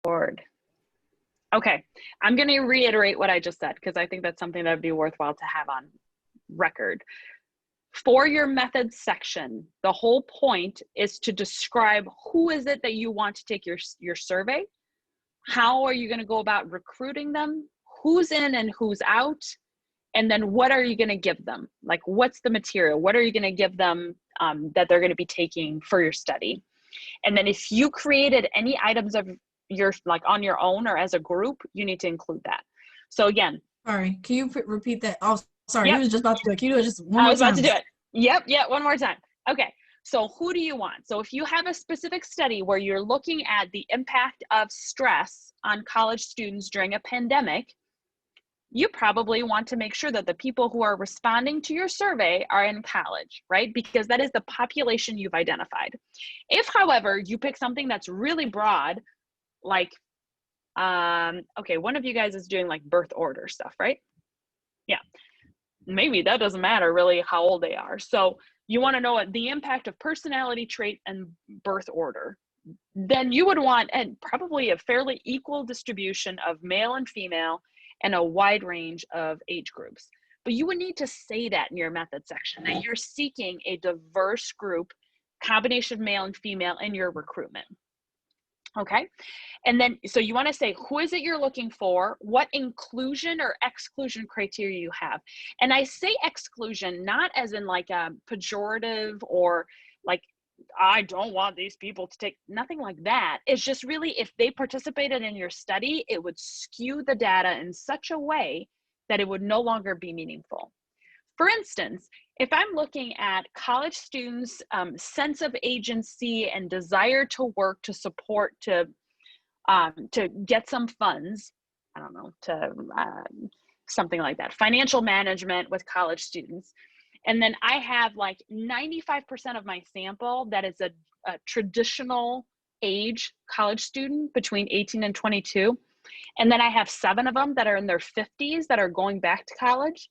board. Okay, I'm going to reiterate what I just said because I think that's something that would be worthwhile to have on record. For your methods section, the whole point is to describe who is it that you want to take your survey, how are you going to go about recruiting them, who's in and who's out, and then what are you going to give them? Like, what's the material? What are you going to give them that they're going to be taking for your study? And then if you created any items of your, like on your own or as a group, you need to include that. So again. Sorry, can you repeat that? Oh, sorry, Yep. he was just about to do it. Can you do it just one more time? I was about to do it. Yep, one more time. Okay, so who do you want? So if you have a specific study where you're looking at the impact of stress on college students during a pandemic, you probably want to make sure that the people who are responding to your survey are in college, right? Because that is the population you've identified. If, however, you pick something that's really broad, like, okay, one of you guys is doing like birth order stuff, right? Yeah, maybe that doesn't matter really how old they are. So you want to know the impact of personality trait and birth order. Then you would want probably a fairly equal distribution of male and female and a wide range of age groups. But you would need to say that in your method section, that you're seeking a diverse group, combination of male and female in your recruitment. Okay, and then so you want to say who is it you're looking for, what inclusion or exclusion criteria you have. And I say exclusion not as in like a pejorative or like I don't want these people to take, nothing like that. It's just really if they participated in your study, it would skew the data in such a way that it would no longer be meaningful. For instance, if I'm looking at college students' sense of agency and desire to work to support to get some funds, I don't know, to something like that, financial management with college students, and then I have like 95% of my sample that is a traditional age college student between 18 and 22, and then I have 7 of them that are in their 50s that are going back to college.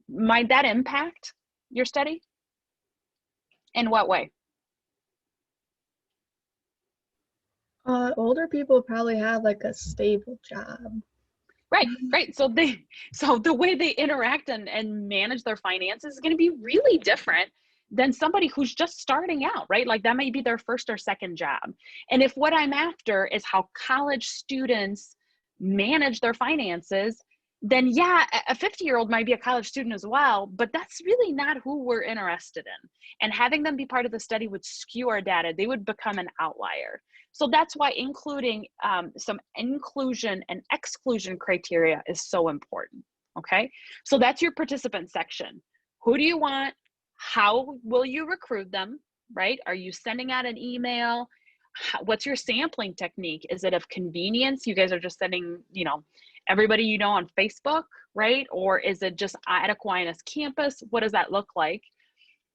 Might that impact your study? In what way? Older people probably have like a stable job. Right. So the way they interact and manage their finances is going to be really different than somebody who's just starting out, right? Like that may be their first or second job. And if what I'm after is how college students manage their finances, then yeah, a 50-year-old might be a college student as well, but that's really not who we're interested in. And having them be part of the study would skew our data. They would become an outlier. So that's why including some inclusion and exclusion criteria is so important, okay? So that's your participant section. Who do you want? How will you recruit them, right? Are you sending out an email? What's your sampling technique? Is it of convenience? You guys are just sending, everybody you know on Facebook, right? Or is it just at Aquinas campus? What does that look like?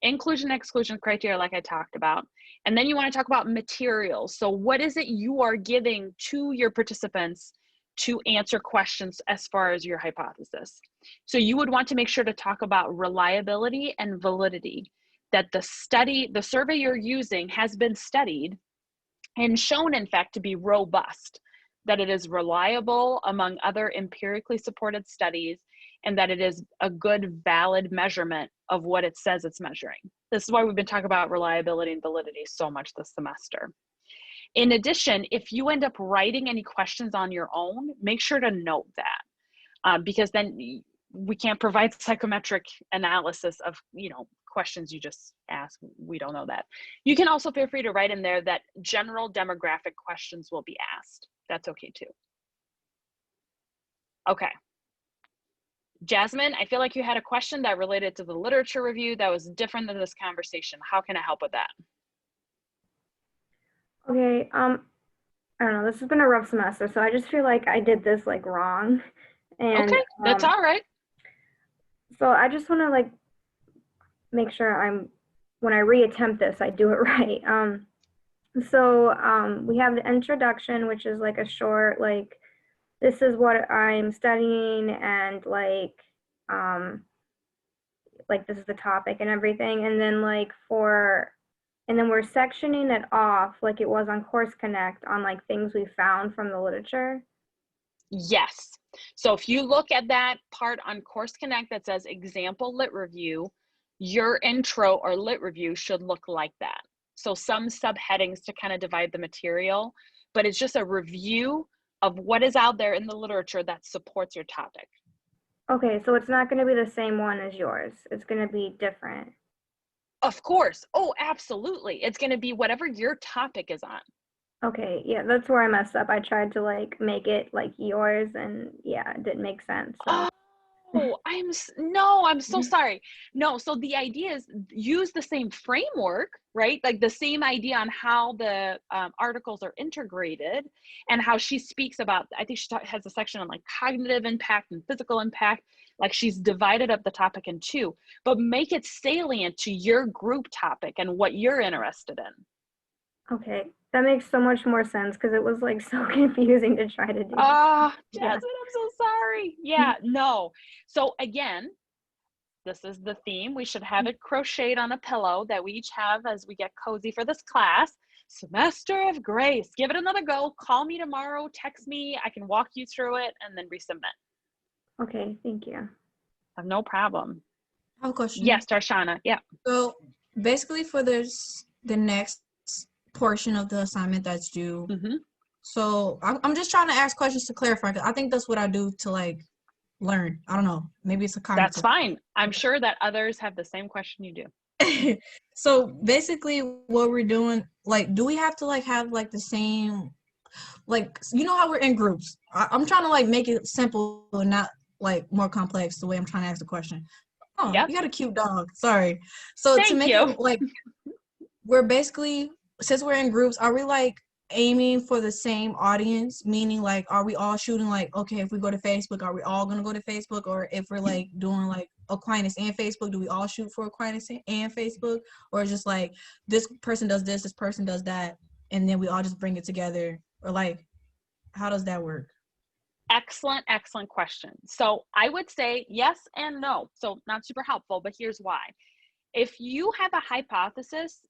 Inclusion, exclusion criteria, like I talked about. And then you want to talk about materials. So what is it you are giving to your participants to answer questions as far as your hypothesis? So you would want to make sure to talk about reliability and validity, that the survey you're using has been studied and shown, in fact, to be robust, that it is reliable among other empirically supported studies, and that it is a good, valid measurement of what it says it's measuring. This is why we've been talking about reliability and validity so much this semester. In addition, if you end up writing any questions on your own, make sure to note that, because then we can't provide psychometric analysis of, questions you just ask. We don't know that. You can also feel free to write in there that general demographic questions will be asked. That's okay too. Okay. Jasmine, I feel like you had a question that related to the literature review that was different than this conversation. How can I help with that? Okay, I don't know, this has been a rough semester, so I just feel like I did this like wrong. And okay, that's all right. So I just want to like make sure when I reattempt this, I do it right. We have the introduction, which is like a short, like, this is what I'm studying, and like this is the topic and everything. And then like for and then we're sectioning it off like it was on Course Connect on like things we found from the literature. Yes. So if you look at that part on Course Connect that says example lit review, your intro or lit review should look like that. So some subheadings to kind of divide the material, but it's just a review of what is out there in the literature that supports your topic. Okay, so it's not going to be the same one as yours. It's going to be different. Of course. Oh, absolutely. It's going to be whatever your topic is on. Okay, yeah, that's where I messed up. I tried to like make it like yours, and yeah, it didn't make sense. So. Oh, I'm so sorry. No, so the idea is use the same framework, right? Like the same idea on how the articles are integrated and how she speaks about, I think she has a section on like cognitive impact and physical impact. Like she's divided up the topic in two, but make it salient to your group topic and what you're interested in. Okay, that makes so much more sense because it was like so confusing to try to do. Ah, Yeah. Jasmine, I'm so sorry. Yeah, no. So again, this is the theme. We should have it crocheted on a pillow that we each have as we get cozy for this class. Semester of Grace. Give it another go. Call me tomorrow. Text me. I can walk you through it and then resubmit. Okay, thank you. No problem. I have a question. Yes, Darshana. Yeah. So basically for this, the next portion of the assignment that's due. Mm-hmm. So I'm just trying to ask questions to clarify, 'cause I think that's what I do to like learn. I don't know. Maybe it's a cognitive. That's fine. I'm sure that others have the same question you do. So basically what we're doing, like, do we have to like have like the same, like, you know how we're in groups? I'm trying to like make it simple and not like more complex the way I'm trying to ask the question. Oh, Yep. You got a cute dog. Sorry. So to Thank make you. it like, we're basically, since we're in groups, are we like aiming for the same audience? Meaning like, are we all shooting like, okay, if we go to Facebook, are we all gonna go to Facebook? Or if we're like doing like Aquinas and Facebook, do we all shoot for Aquinas and Facebook? Or just like, this person does this person does that, and then we all just bring it together? Or like, how does that work? Excellent, excellent question. So I would say yes and no. So not super helpful, but here's why. If you have a hypothesis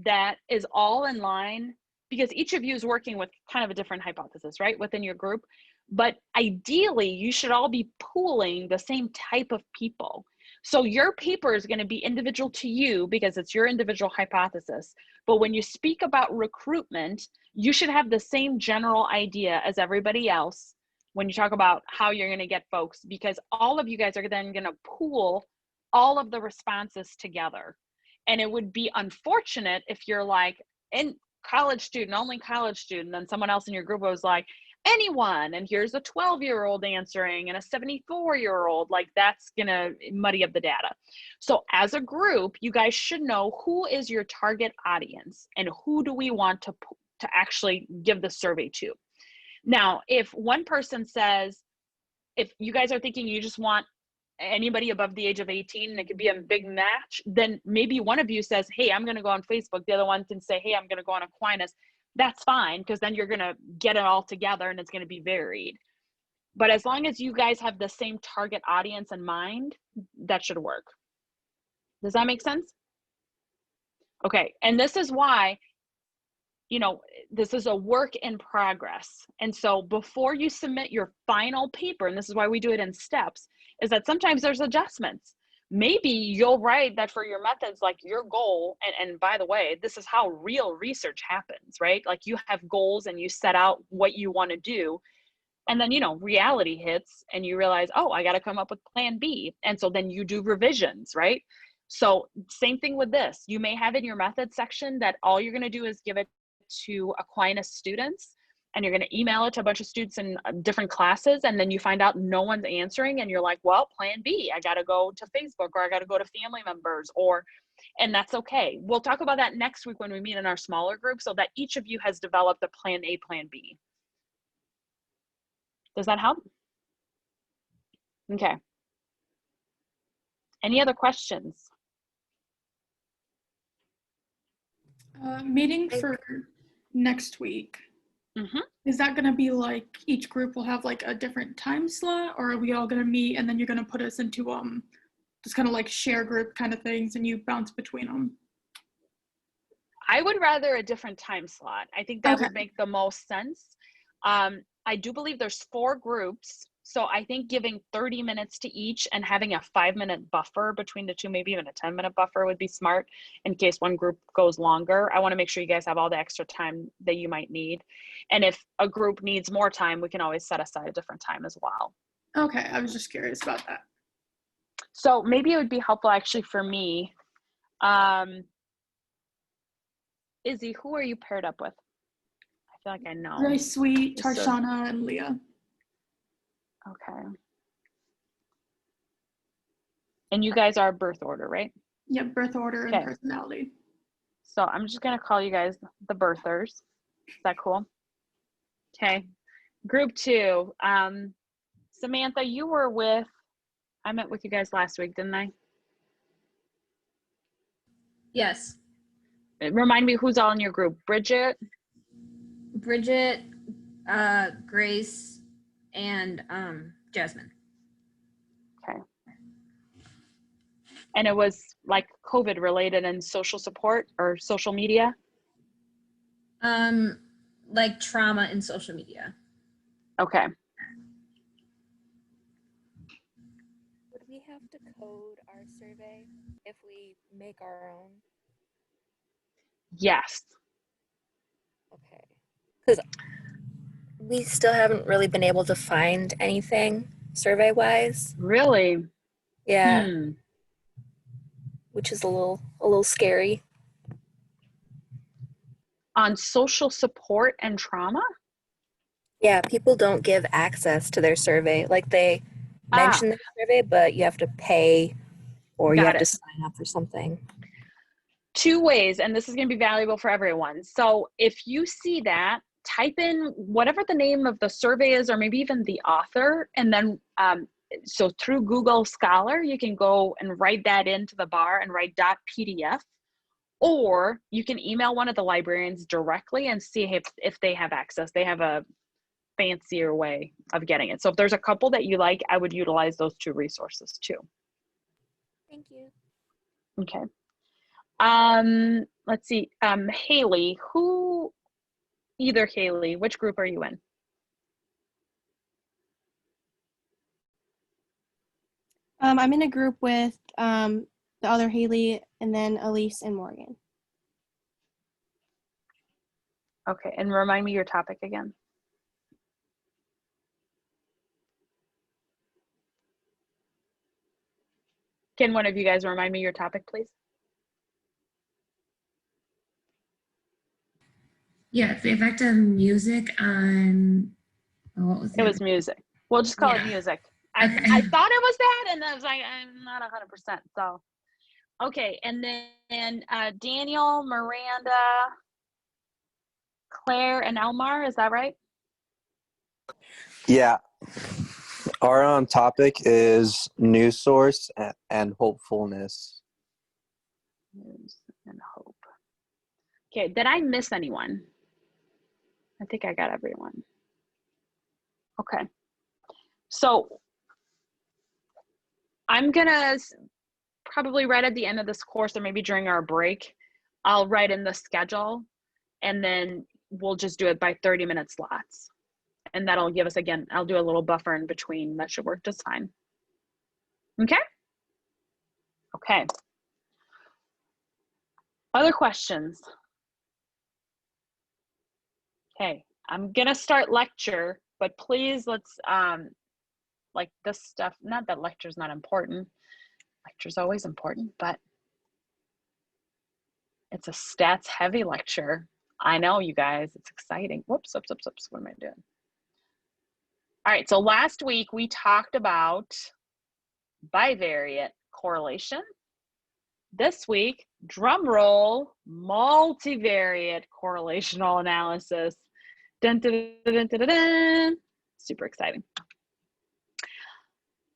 that is all in line, because each of you is working with kind of a different hypothesis, right, within your group, but ideally you should all be pooling the same type of people. So your paper is going to be individual to you because it's your individual hypothesis. But when you speak about recruitment, you should have the same general idea as everybody else when you talk about how you're going to get folks, because all of you guys are then going to pool all of the responses together. And it would be unfortunate if you're like, in college student, only college student, then someone else in your group was like, anyone, and here's a 12-year-old answering and a 74-year-old, like that's gonna muddy up the data. So as a group, you guys should know who is your target audience and who do we want to actually give the survey to. Now, if one person says, if you guys are thinking you just want anybody above the age of 18 and it could be a big match, then maybe one of you says, hey, I'm going to go on Facebook. The other one can say, hey, I'm going to go on Aquinas. That's fine, because then you're going to get it all together and it's going to be varied. But as long as you guys have the same target audience in mind, that should work. Does that make sense? Okay. And this is why, you know, this is a work in progress. And so before you submit your final paper, and this is why we do it in steps, is that sometimes there's adjustments. Maybe you'll write that for your methods, like your goal, and by the way, this is how real research happens, right? Like you have goals and you set out what you want to do. And then, you know, reality hits and you realize, oh, I got to come up with plan B. And so then you do revisions, right? So same thing with this. You may have in your method section that all you're going to do is give it to Aquinas students, and you're going to email it to a bunch of students in different classes, and then you find out no one's answering, and you're like, well, plan B, I got to go to Facebook, or I got to go to family members, or, and that's okay. We'll talk about that next week when we meet in our smaller group, so that each of you has developed a plan A, plan B. Does that help? Okay. Any other questions? Meeting for next week. Mm-hmm. Is that going to be like each group will have like a different time slot, or are we all going to meet and then you're going to put us into just kind of like share group kind of things and you bounce between them? I would rather a different time slot. I think that Okay. would make the most sense. I do believe there's 4 groups. So I think giving 30 minutes to each and having a 5-minute buffer between the two, maybe even a 10-minute buffer would be smart in case one group goes longer. I want to make sure you guys have all the extra time that you might need. And if a group needs more time, we can always set aside a different time as well. Okay, I was just curious about that. So maybe it would be helpful actually for me. Izzy, who are you paired up with? I feel like I know. Very sweet, Just so- Tarshana and Leah. Okay. And you guys are birth order, right? Yep, birth order and Okay. personality. So I'm just gonna call you guys the birthers. Is that cool? Okay. Group 2. Samantha, you were with, I met with you guys last week, didn't I? Yes. Remind me who's all in your group. Bridget? Bridget, Grace, and Jasmine. Okay. And it was like COVID related and social support or social media? Like trauma in social media. Okay. Would we have to code our survey if we make our own? Yes. Okay. Because we still haven't really been able to find anything survey-wise. Really? Yeah, which is a little scary. On social support and trauma? Yeah, people don't give access to their survey. Like they Ah. mention the survey, but you have to pay or you Got have to it. sign up for something. 2 ways, and this is going to be valuable for everyone. So if you see that, type in whatever the name of the survey is, or maybe even the author, and then so through Google Scholar, you can go and write that into the bar and write .pdf, or you can email one of the librarians directly and see if they have access. They have a fancier way of getting it. So if there's a couple that you like, I would utilize those 2 resources too. Thank you. Okay. Let's see. Haley, Haley, which group are you in? I'm in a group with the other Haley and then Elise and Morgan. Okay, and remind me your topic again. Can one of you guys remind me your topic, please? Yeah, it's the effect of music on, what was It was music. We'll just call it Yeah. music. Okay. I thought it was that, and I was like, I'm not 100%. So, okay, and then Daniel, Miranda, Claire, and Elmar, is that right? Yeah. Our topic is news source and hopefulness. News and hope. Okay, did I miss anyone? I think I got everyone. Okay. So I'm gonna probably right at the end of this course or maybe during our break, I'll write in the schedule and then we'll just do it by 30-minute slots. And that'll give us, again, I'll do a little buffer in between. That should work just fine. Okay? Okay. Other questions? Okay, I'm gonna start lecture, but please let's, like this stuff, not that lecture's not important. Lecture's always important, but it's a stats heavy lecture. I know, you guys, it's exciting. Whoops, what am I doing? All right, so last week we talked about bivariate correlation. This week, drum roll, multivariate correlational analysis. Dun, dun, dun, dun, dun, dun. Super exciting.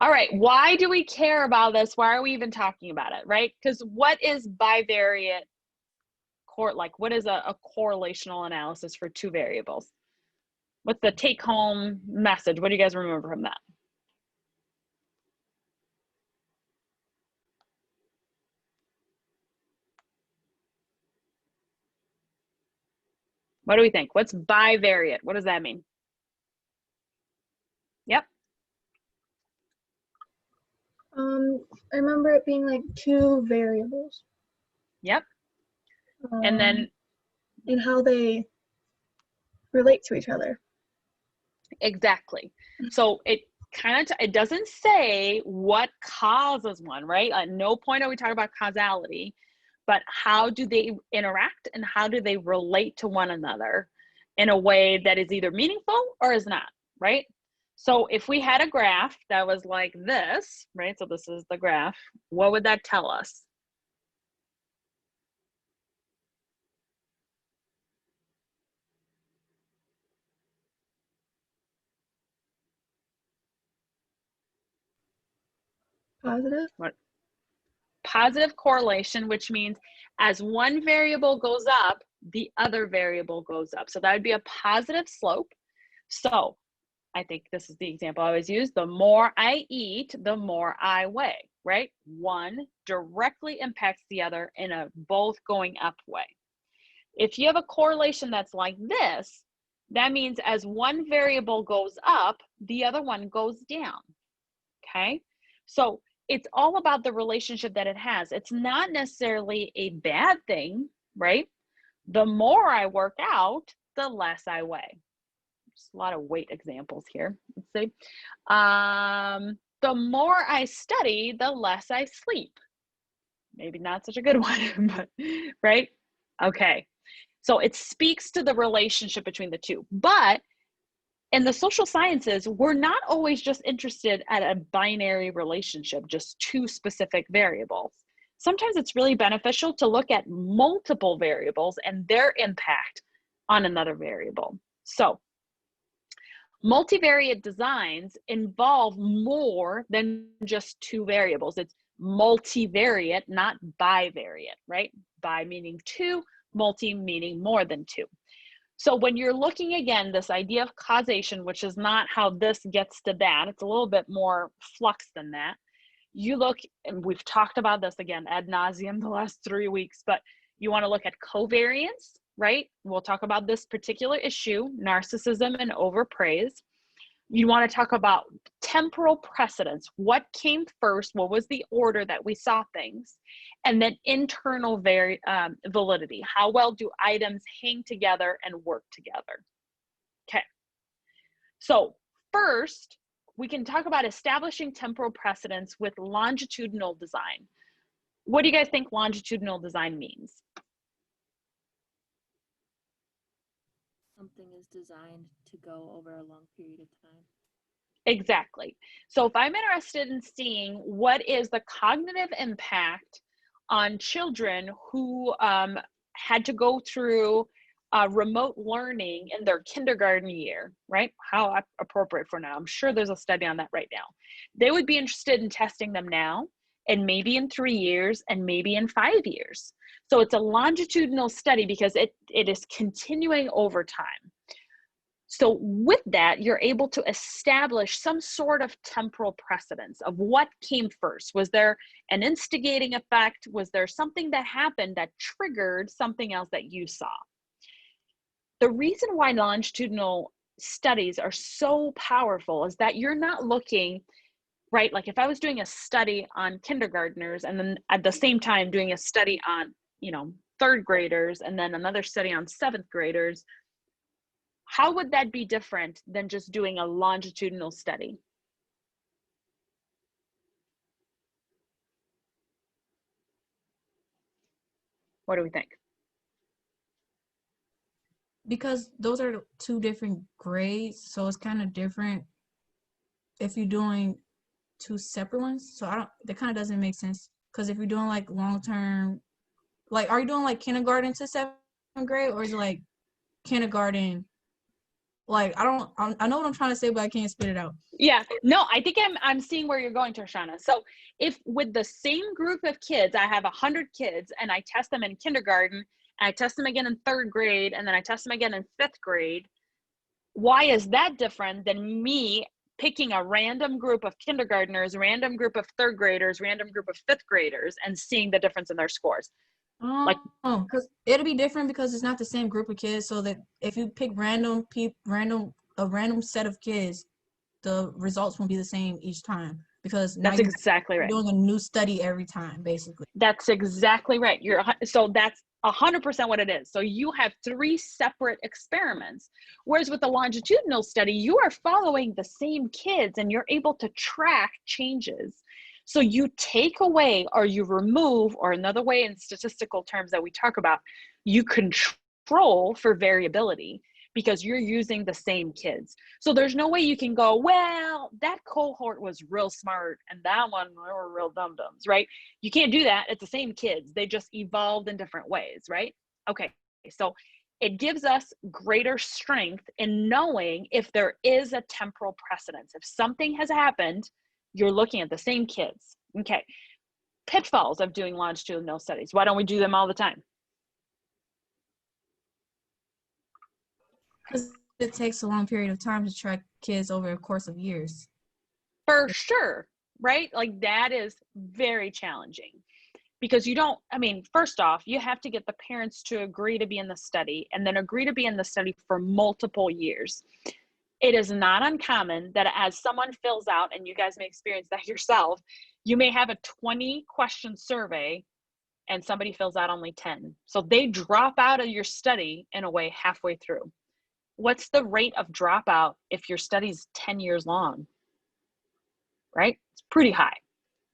All right, why do we care about this? Why are we even talking about it, right? Because what is bivariate, what is a correlational analysis for 2 variables? What's the take home message? What do you guys remember from that? What do we think? What's bivariate? What does that mean? Yep. I remember it being like two variables. Yep. And then and how they relate to each other. exactly. So it kind of, it doesn't say what causes one, right? At no point are we talking about causality, but how do they interact and how do they relate to one another in a way that is either meaningful or is not, right? So if we had a graph that was like this, right? So this is the graph. What would that tell us? Positive? What? Positive correlation, which means as one variable goes up, the other variable goes up. So that would be a positive slope. So I think this is the example I always use. The more I eat, the more I weigh, right? One directly impacts the other in a both going up way. If you have a correlation that's like this, that means as one variable goes up, the other one goes down, okay? So it's all about the relationship that it has. It's not necessarily a bad thing, right? The more I work out, the less I weigh. Just a lot of weight examples here. Let's see. The more I study, the less I sleep. Maybe not such a good one, but right? Okay. So it speaks to the relationship between the two. But in the social sciences, we're not always just interested at a binary relationship, just two specific variables. Sometimes it's really beneficial to look at multiple variables and their impact on another variable. So multivariate designs involve more than just two variables. It's multivariate, not bivariate, right? Bi meaning two, multi meaning more than two. So when you're looking, again, this idea of causation, which is not how this gets to that, it's a little bit more flux than that. You look, and we've talked about this again ad nauseum the last 3 weeks, but you want to look at covariance, right? We'll talk about this particular issue, narcissism and overpraise. You want to talk about temporal precedence. What came first? What was the order that we saw things? And then internal validity. How well do items hang together and work together? Okay. So first, we can talk about establishing temporal precedence with longitudinal design. What do you guys think longitudinal design means? Something is designed to go over a long period of time. Exactly. So if I'm interested in seeing what is the cognitive impact on children who had to go through remote learning in their kindergarten year, right? How appropriate for now. I'm sure there's a study on that right now. They would be interested in testing them now, and maybe in 3 years, and maybe in 5 years. So it's a longitudinal study because it is continuing over time. So with that, you're able to establish some sort of temporal precedence of what came first. Was there an instigating effect? Was there something that happened that triggered something else that you saw? The reason why longitudinal studies are so powerful is that you're not looking, right? Like if I was doing a study on kindergartners and then at the same time doing a study on, you know, 3rd graders and then another study on 7th graders, how would that be different than just doing a longitudinal study? What do we think? Because those are 2 different grades, so it's kind of different if you're doing 2 separate ones. So that kind of doesn't make sense. Because if you're doing like long-term, like, are you doing like kindergarten to 7th grade, or is it like kindergarten? Like, I know what I'm trying to say, but I can't spit it out. Yeah, no, I think I'm seeing where you're going, Tarshana. So if with the same group of kids, I have 100 kids and I test them in kindergarten, and I test them again in 3rd grade, and then I test them again in 5th grade, why is that different than me picking a random group of kindergartners, random group of 3rd graders, random group of 5th graders, and seeing the difference in their scores? Like, because it'll be different because it's not the same group of kids. So that if you pick random set of kids, the results won't be the same each time because now that's exactly right. you're doing a new study every time, basically. That's exactly right. So that's 100% what it is. So you have 3 separate experiments. Whereas with the longitudinal study, you are following the same kids and you're able to track changes. So you take away or you remove, or another way in statistical terms that we talk about, you control for variability because you're using the same kids. So there's no way you can go, well, that cohort was real smart and that one were real dum-dums, right? You can't do that. It's the same kids. They just evolved in different ways, right? Okay, so it gives us greater strength in knowing if there is a temporal precedence. If something has happened, you're looking at the same kids. Okay, pitfalls of doing longitudinal studies. Why don't we do them all the time? Because it takes a long period of time to track kids over a course of years. For sure, right? Like that is very challenging because you don't, I mean, first off, you have to get the parents to agree to be in the study and then agree to be in the study for multiple years. It is not uncommon that as someone fills out, and you guys may experience that yourself, you may have a 20-question survey and somebody fills out only 10. So they drop out of your study in a way halfway through. What's the rate of dropout if your study's 10 years long? Right? It's pretty high.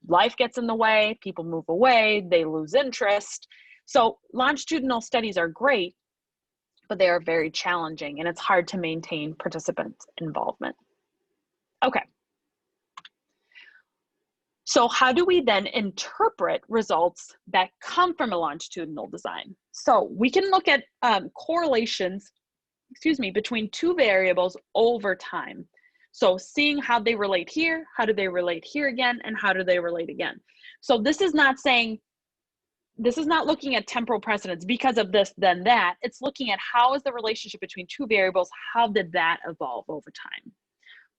Life gets in the way, people move away, they lose interest. So longitudinal studies are great, but they are very challenging and it's hard to maintain participant involvement. Okay. So how do we then interpret results that come from a longitudinal design? So we can look at correlations, between 2 variables over time. So seeing how they relate here, how do they relate here again, and how do they relate again? So this is not looking at temporal precedence because of this, then that. It's looking at how is the relationship between 2 variables, how did that evolve over time,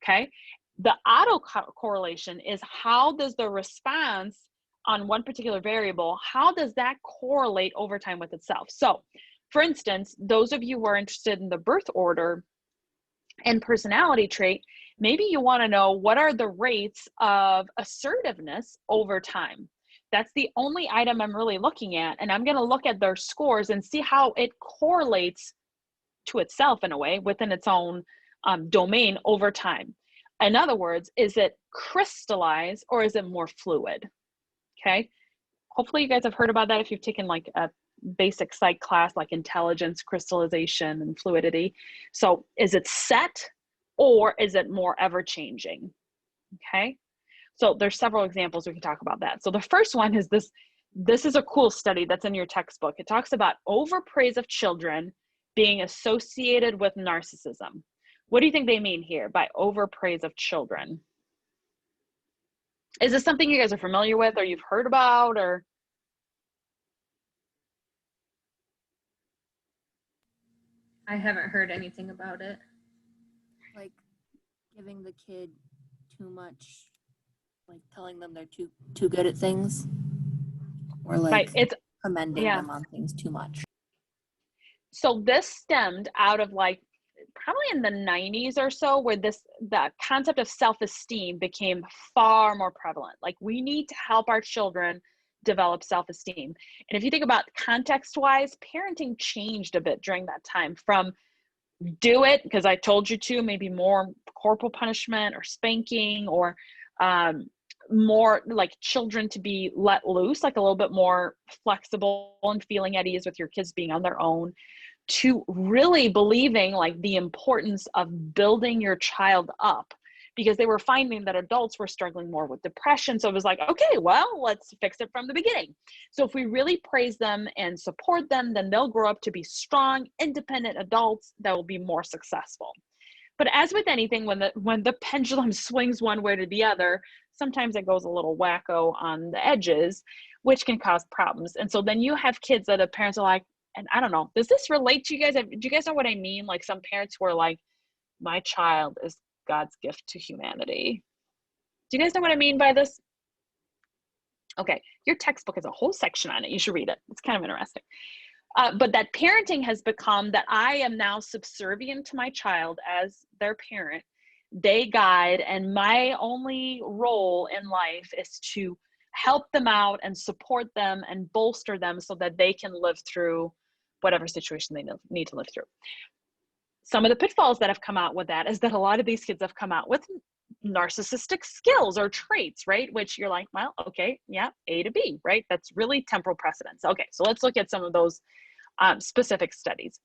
okay? The autocorrelation is how does the response on one particular variable, how does that correlate over time with itself? So for instance, those of you who are interested in the birth order and personality trait, maybe you want to know what are the rates of assertiveness over time. That's the only item I'm really looking at, and I'm going to look at their scores and see how it correlates to itself in a way within its own domain over time. In other words, is it crystallized or is it more fluid? Okay. Hopefully you guys have heard about that if you've taken like a basic psych class like intelligence, crystallization, and fluidity. So is it set or is it more ever changing? Okay. So there's several examples we can talk about that. So the first one is this. This is a cool study that's in your textbook. It talks about overpraise of children being associated with narcissism. What do you think they mean here by overpraise of children? Is this something you guys are familiar with or you've heard about, or? I haven't heard anything about it. Like giving the kid too much, like telling them they're too good at things, or like right. It's commending them on things too much. So this stemmed out of like probably in the 90s or so, where the concept of self-esteem became far more prevalent. Like we need to help our children develop self-esteem. And if you think about context-wise, parenting changed a bit during that time from do it because I told you to, maybe more corporal punishment or spanking, or more like children to be let loose, like a little bit more flexible and feeling at ease with your kids being on their own, to really believing like the importance of building your child up, because they were finding that adults were struggling more with depression. So it was like, okay, well, let's fix it from the beginning. So if we really praise them and support them, then they'll grow up to be strong, independent adults that will be more successful. But as with anything, when the pendulum swings one way to the other, sometimes it goes a little wacko on the edges, which can cause problems. And so then you have kids that the parents are like, and I don't know, does this relate to you guys? Do you guys know what I mean? Like some parents were like, my child is God's gift to humanity. Do you guys know what I mean by this? Okay, your textbook has a whole section on it. You should read it. It's kind of interesting. But that parenting has become that I am now subservient to my child as their parent. They guide, and my only role in life is to help them out and support them and bolster them so that they can live through whatever situation they need to live through. Some of the pitfalls that have come out with that is that a lot of these kids have come out with narcissistic skills or traits, right? Which you're like, well, okay, yeah, A to B, right? That's really temporal precedence. Okay, so let's look at some of those specific studies.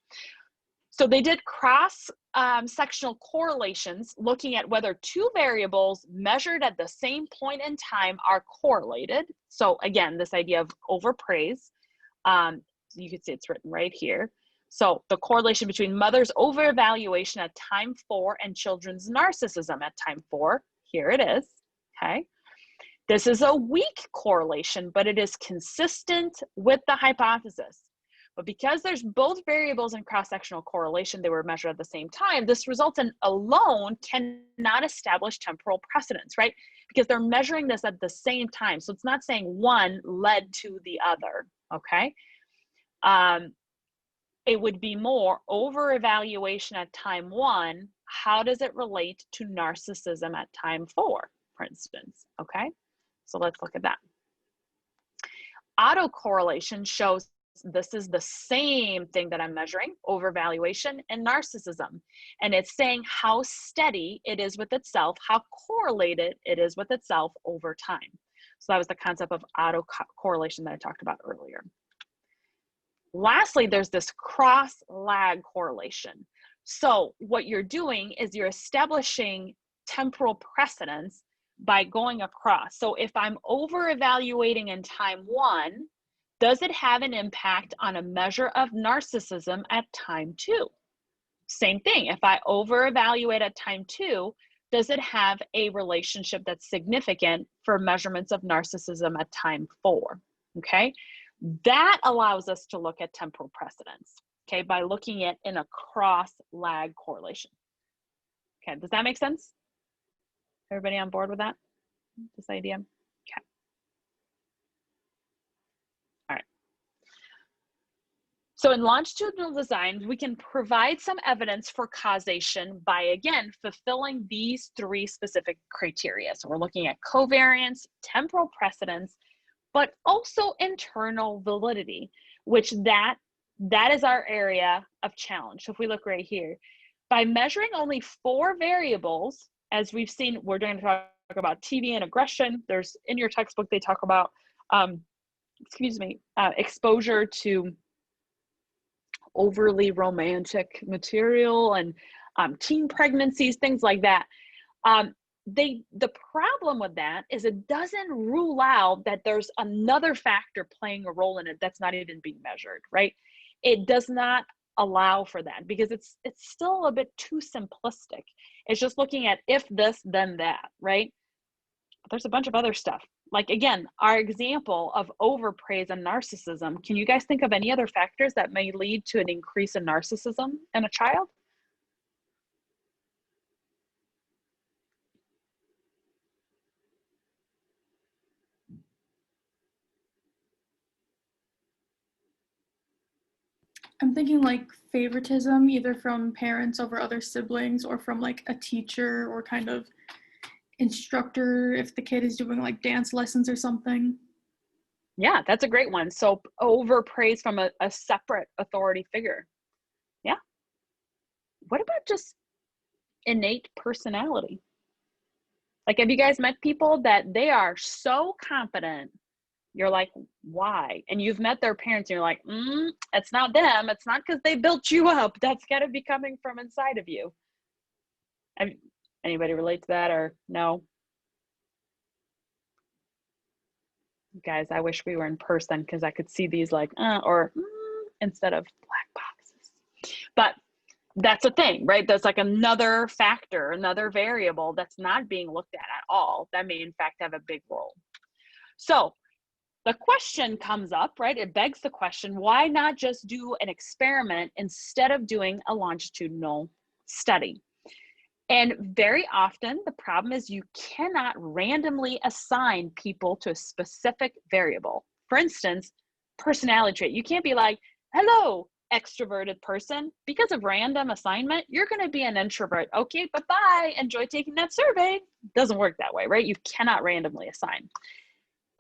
So they did cross-sectional correlations looking at whether two variables measured at the same point in time are correlated. So again, this idea of overpraise, you can see it's written right here. So the correlation between mother's overevaluation at time 4 and children's narcissism at time 4, here it is, okay? This is a weak correlation, but it is consistent with the hypothesis. But because there's both variables in cross-sectional correlation, they were measured at the same time, this results in alone cannot establish temporal precedence, right? Because they're measuring this at the same time. So it's not saying one led to the other, okay? It would be more over-evaluation at time 1. How does it relate to narcissism at time 4, for instance, okay? So let's look at that. Autocorrelation shows this is the same thing that I'm measuring, overvaluation and narcissism. And it's saying how steady it is with itself, how correlated it is with itself over time. So that was the concept of autocorrelation that I talked about earlier. Lastly, there's this cross-lag correlation. So what you're doing is you're establishing temporal precedence by going across. So if I'm over-evaluating in time 1, does it have an impact on a measure of narcissism at time 2? Same thing, if I over-evaluate at time 2, does it have a relationship that's significant for measurements of narcissism at time 4? Okay, that allows us to look at temporal precedence, okay, by looking at in a cross-lag correlation. Okay, does that make sense? Everybody on board with that, this idea? Okay. All right. So in longitudinal design, we can provide some evidence for causation by, again, fulfilling these 3 specific criteria. So we're looking at covariance, temporal precedence, but also internal validity, which that is our area of challenge. So if we look right here, by measuring only 4 variables, as we've seen, we're going to talk about TV and aggression. There's in your textbook, they talk about, exposure to overly romantic material and teen pregnancies, things like that. The problem with that is it doesn't rule out that there's another factor playing a role in it that's not even being measured, right? It does not allow for that because it's still a bit too simplistic. It's just looking at if this, then that, right? But there's a bunch of other stuff. Like, again, our example of overpraise and narcissism, can you guys think of any other factors that may lead to an increase in narcissism in a child? I'm thinking like favoritism, either from parents over other siblings or from like a teacher or kind of instructor if the kid is doing like dance lessons or something. Yeah, that's a great one. So overpraise from a separate authority figure. Yeah. What about just innate personality? Like, have you guys met people that they are so confident, you're like, why? And you've met their parents and you're like, it's not them. It's not because they built you up. That's got to be coming from inside of you. Anybody relate to that or no? Guys, I wish we were in person because I could see these like, instead of black boxes. But that's a thing, right? That's like another factor, another variable that's not being looked at all. That may in fact have a big role. So the question comes up, right? It begs the question, why not just do an experiment instead of doing a longitudinal study? And very often the problem is you cannot randomly assign people to a specific variable. For instance, personality trait. You can't be like, hello, extroverted person. Because of random assignment, you're going to be an introvert. Okay, bye-bye. Enjoy taking that survey. Doesn't work that way, right? You cannot randomly assign.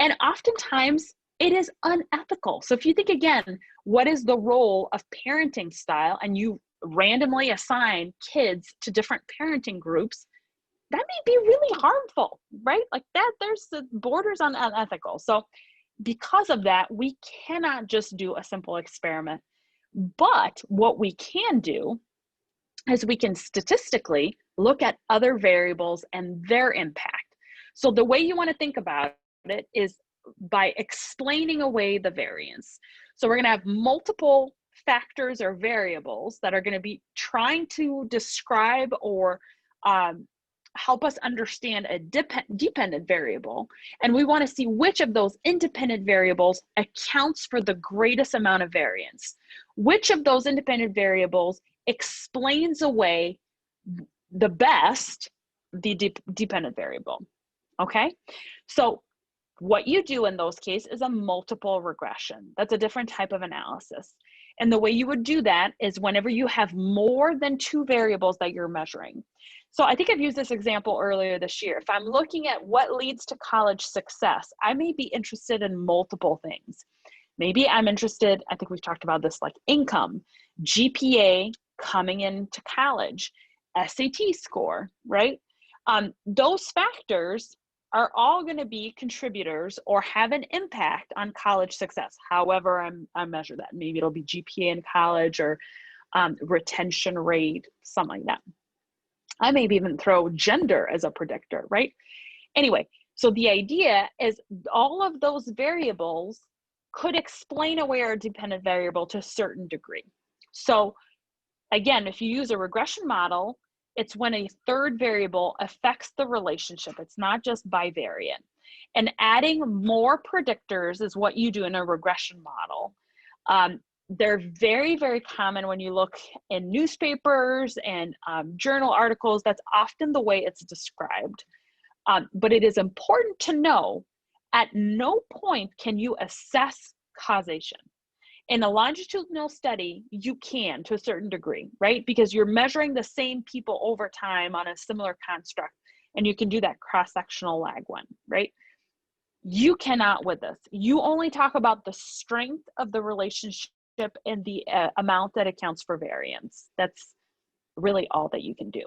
And oftentimes it is unethical. So if you think again, what is the role of parenting style, and you randomly assign kids to different parenting groups, that may be really harmful, right? Like that, there's the borders on unethical. So because of that, we cannot just do a simple experiment. But what we can do is we can statistically look at other variables and their impact. So the way you want to think about it is by explaining away the variance. So we're going to have multiple factors or variables that are going to be trying to describe or help us understand a dependent variable. And we want to see which of those independent variables accounts for the greatest amount of variance. Which of those independent variables explains away the best the dependent variable. Okay, so what you do in those cases is a multiple regression. That's a different type of analysis. And the way you would do that is whenever you have more than two variables that you're measuring. So I think I've used this example earlier this year. If I'm looking at what leads to college success, I may be interested in multiple things. Maybe I'm interested, I think we've talked about this, like income, GPA coming into college, SAT score, right? Those factors are all going to be contributors or have an impact on college success. However, I measure that. Maybe it'll be GPA in college or retention rate, something like that. I maybe even throw gender as a predictor, right? Anyway, so the idea is all of those variables could explain away our dependent variable to a certain degree. So again, if you use a regression model, it's when a third variable affects the relationship. It's not just bivariate. And adding more predictors is what you do in a regression model. They're very, very common when you look in newspapers and journal articles. That's often the way it's described. But it is important to know at no point can you assess causation. In a longitudinal study, you can to a certain degree, right? Because you're measuring the same people over time on a similar construct, and you can do that cross-sectional lag one, right? You cannot with this. You only talk about the strength of the relationship and the amount that accounts for variance. That's really all that you can do.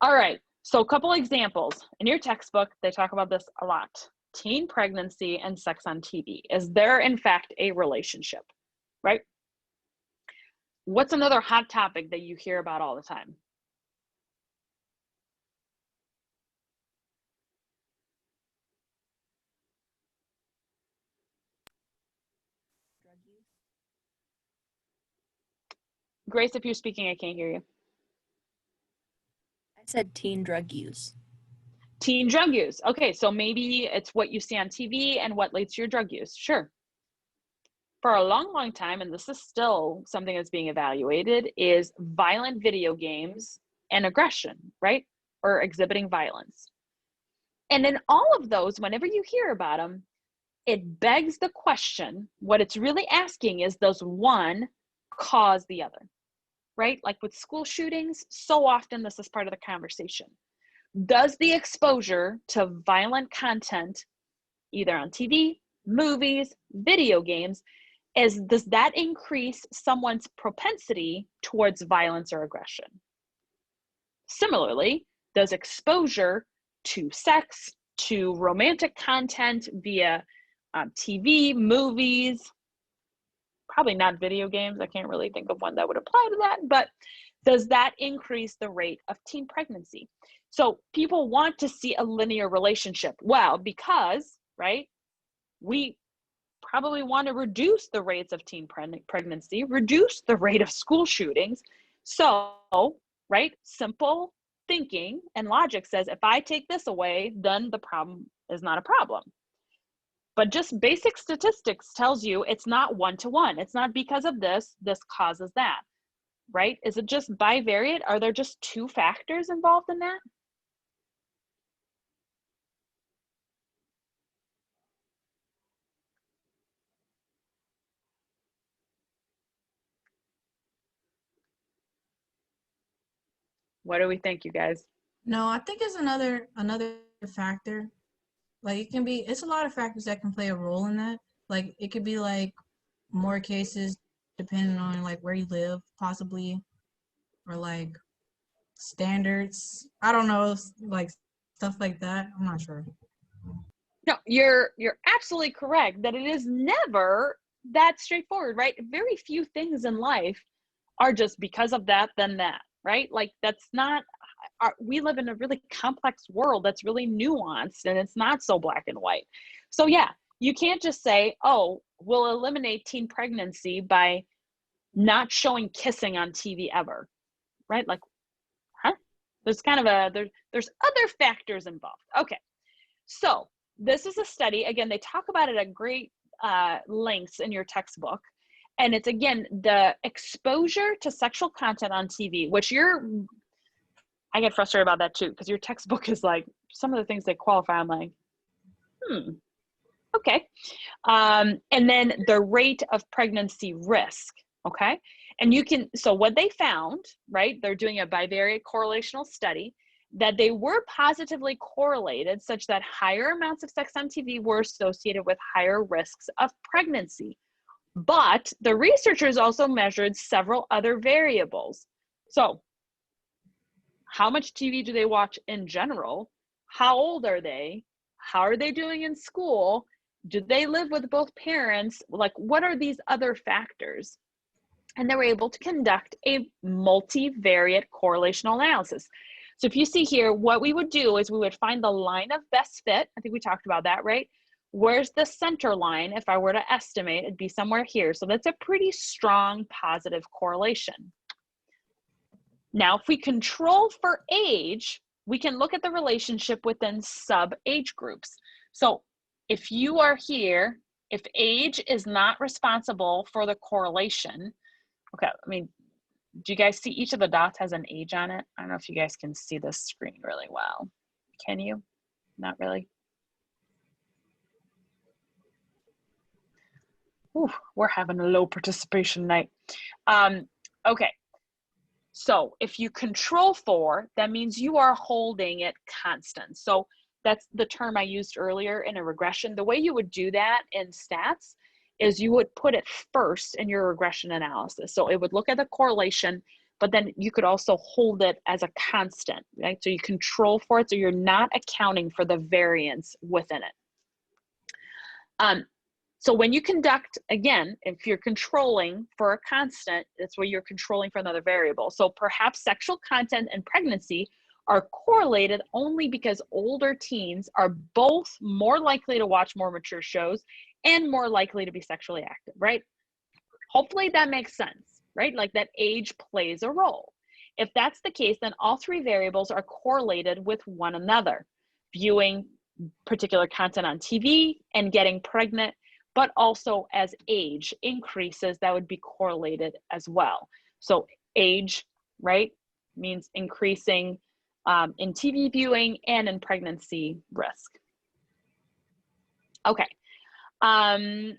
All right, so a couple examples. In your textbook, they talk about this a lot. Teen pregnancy and sex on TV. Is there in fact a relationship, right? What's another hot topic that you hear about all the time? Drug use. Grace, if you're speaking, I can't hear you. I said teen drug use. Teen drug use. Okay, so maybe it's what you see on TV and what leads to your drug use. Sure. For a long, long time, and this is still something that's being evaluated, is violent video games and aggression, right? Or exhibiting violence. And in all of those, whenever you hear about them, it begs the question, what it's really asking is, does one cause the other, right? Like with school shootings, so often this is part of the conversation. Does the exposure to violent content, either on TV, movies, video games, does that increase someone's propensity towards violence or aggression? Similarly, does exposure to sex, to romantic content via TV, movies, probably not video games, I can't really think of one that would apply to that, but does that increase the rate of teen pregnancy? So people want to see a linear relationship. Well, because, right, we probably want to reduce the rates of teen pregnancy, reduce the rate of school shootings. So, right, simple thinking and logic says, if I take this away, then the problem is not a problem. But just basic statistics tells you it's not one-to-one. It's not because of this, this causes that. right? Is it just bivariate? Are there just 2 factors involved in that? What do we think, you guys? No, I think it's another factor. Like it's a lot of factors that can play a role in that. Like it could be like more cases depending on like where you live, possibly, or like standards. I don't know, like stuff like that. I'm not sure. No, you're absolutely correct that it is never that straightforward, right? Very few things in life are just because of that, then that, right? Like that's not, we live in a really complex world that's really nuanced, and it's not so black and white. So yeah, you can't just say, oh, we'll eliminate teen pregnancy by not showing kissing on TV ever, right? Like, huh? There's kind of there's other factors involved. Okay, so this is a study, again, they talk about it at great lengths in your textbook. And it's, again, the exposure to sexual content on TV, which I get frustrated about that too, because your textbook is like, some of the things they qualify, I'm like, okay. And then the rate of pregnancy risk, okay? And so what they found, right, they're doing a bivariate correlational study, that they were positively correlated such that higher amounts of sex on TV were associated with higher risks of pregnancy. But the researchers also measured several other variables. So how much TV do they watch in general? How old are they? How are they doing in school? Do they live with both parents? Like, what are these other factors? And they were able to conduct a multivariate correlational analysis. So if you see here, what we would do is we would find the line of best fit. I think we talked about that, right? Where's the center line? If I were to estimate, it'd be somewhere here. So that's a pretty strong positive correlation. Now, if we control for age, we can look at the relationship within sub-age groups. So if you are here, if age is not responsible for the correlation, okay, I mean, do you guys see each of the dots has an age on it? I don't know if you guys can see this screen really well. Can you? Not really. Ooh, we're having a low participation night. Okay, so if you control for, that means you are holding it constant. So that's the term I used earlier in a regression. The way you would do that in stats is you would put it first in your regression analysis. So it would look at the correlation, but then you could also hold it as a constant, right? So you control for it, so you're not accounting for the variance within it. So when you conduct, again, if you're controlling for a constant, that's where you're controlling for another variable. So perhaps sexual content and pregnancy are correlated only because older teens are both more likely to watch more mature shows and more likely to be sexually active, right? Hopefully that makes sense, right? Like that age plays a role. If that's the case, then all 3 variables are correlated with one another. Viewing particular content on TV and getting pregnant, but also as age increases, that would be correlated as well. So age, right, means increasing in TV viewing and in pregnancy risk. Okay, I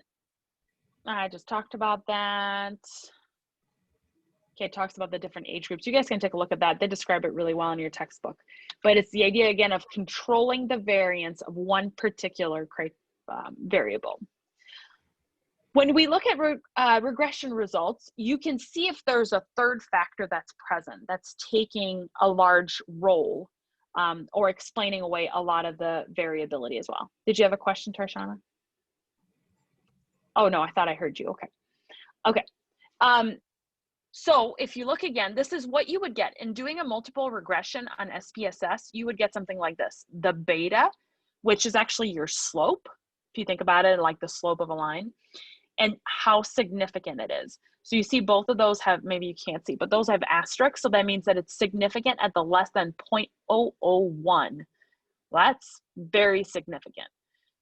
just talked about that. Okay, it talks about the different age groups. You guys can take a look at that. They describe it really well in your textbook. But it's the idea, again, of controlling the variance of one particular variable. When we look at regression results, you can see if there's a third factor that's present, that's taking a large role or explaining away a lot of the variability as well. Did you have a question, Tarshana? Oh, no, I thought I heard you. Okay. Okay. So if you look again, this is what you would get. In doing a multiple regression on SPSS, you would get something like this. The beta, which is actually your slope, if you think about it like the slope of a line, and how significant it is. So you see both of those have, maybe you can't see, but those have asterisks. So that means that it's significant at the less than 0.001. Well, that's very significant.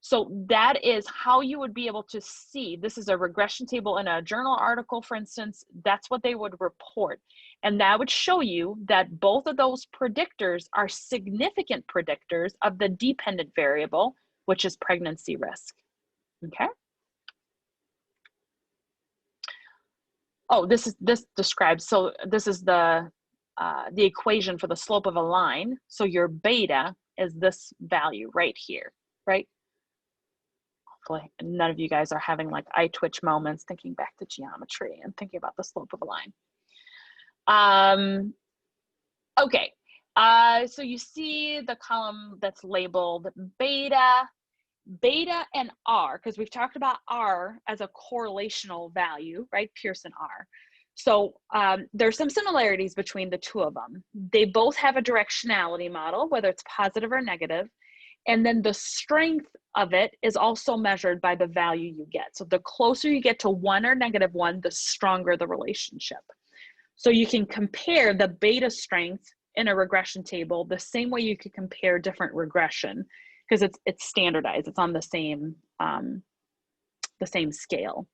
So that is how you would be able to see. This is a regression table in a journal article, for instance. That's what they would report. And that would show you that both of those predictors are significant predictors of the dependent variable, which is pregnancy risk. Okay. Oh, this describes, so this is the equation for the slope of a line. So your beta is this value right here, right? Hopefully none of you guys are having like eye twitch moments thinking back to geometry and thinking about the slope of a line. Okay, so you see the column that's labeled beta, and R, because we've talked about R as a correlational value, right? Pearson R. So there's some similarities between the two of them. They both have a directionality model, whether it's positive or negative. And then the strength of it is also measured by the value you get. So the closer you get to 1 or -1, the stronger the relationship. So you can compare the beta strength in a regression table the same way you could compare different regression, because it's standardized. It's on the same scale.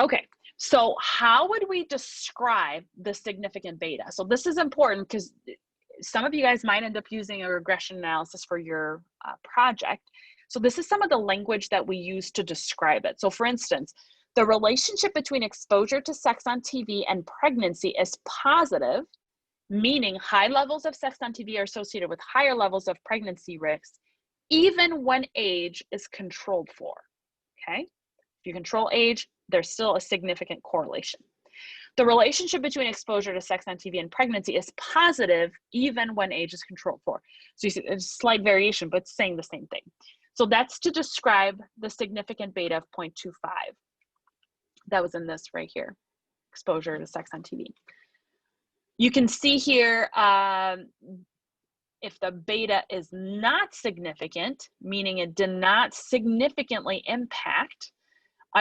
Okay, so how would we describe the significant beta? So this is important because some of you guys might end up using a regression analysis for your project. So this is some of the language that we use to describe it. So for instance, the relationship between exposure to sex on TV and pregnancy is positive, meaning high levels of sex on TV are associated with higher levels of pregnancy risks, even when age is controlled for, okay? If you control age, there's still a significant correlation. The relationship between exposure to sex on TV and pregnancy is positive even when age is controlled for. So you see there's a slight variation, but it's saying the same thing. So that's to describe the significant beta of 0.25. That was in this right here, exposure to sex on TV. You can see here, if the beta is not significant, meaning it did not significantly impact,